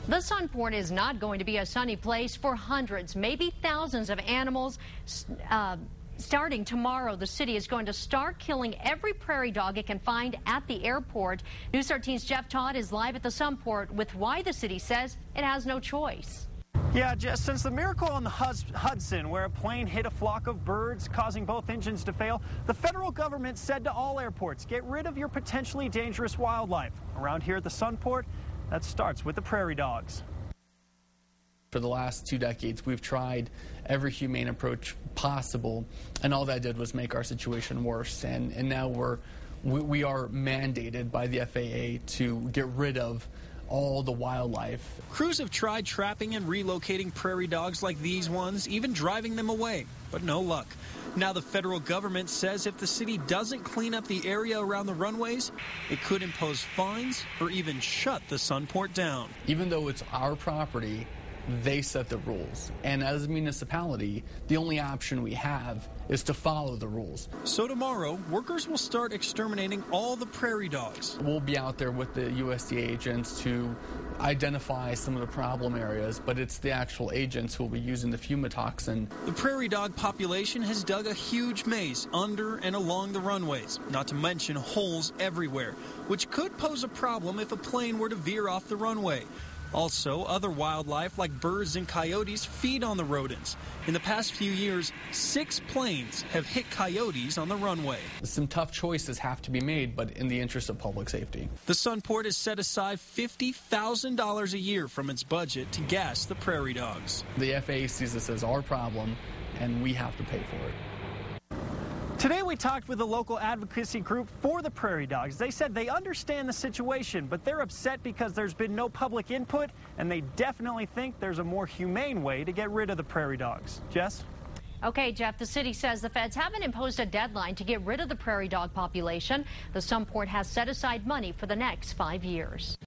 The Sunport is not going to be a sunny place for hundreds, maybe thousands of animals. Starting tomorrow, the city is going to start killing every prairie dog it can find at the airport. News 13's Jeff Todd is live at the Sunport with why the city says it has no choice. Yeah, Jess, since the miracle on the Hudson, where a plane hit a flock of birds, causing both engines to fail, the federal government said to all airports, get rid of your potentially dangerous wildlife. Around here at the Sunport, that starts with the prairie dogs. For the last 2 decades, we've tried every humane approach possible, and all that did was make our situation worse. And now we are mandated by the FAA to get rid of all the wildlife. Crews have tried trapping and relocating prairie dogs like these ones, even driving them away, but no luck. Now the federal government says if the city doesn't clean up the area around the runways, it could impose fines or even shut the Sunport down. Even though it's our property, they set the rules. And as a municipality, the only option we have is to follow the rules. So tomorrow, workers will start exterminating all the prairie dogs. We'll be out there with the USDA agents to identify some of the problem areas, but it's the actual agents who will be using the fumitoxin. The prairie dog population has dug a huge maze under and along the runways, not to mention holes everywhere, which could pose a problem if a plane were to veer off the runway. Also, other wildlife like birds and coyotes feed on the rodents. In the past few years, 6 planes have hit coyotes on the runway. Some tough choices have to be made, but in the interest of public safety. The Sunport has set aside $50,000 a year from its budget to gas the prairie dogs. The FAA sees this as our problem, and we have to pay for it. Today we talked with a local advocacy group for the prairie dogs. They said they understand the situation, but they're upset because there's been no public input, and they definitely think there's a more humane way to get rid of the prairie dogs. Jess? Okay, Jeff, the city says the feds haven't imposed a deadline to get rid of the prairie dog population. The Sunport has set aside money for the next 5 years.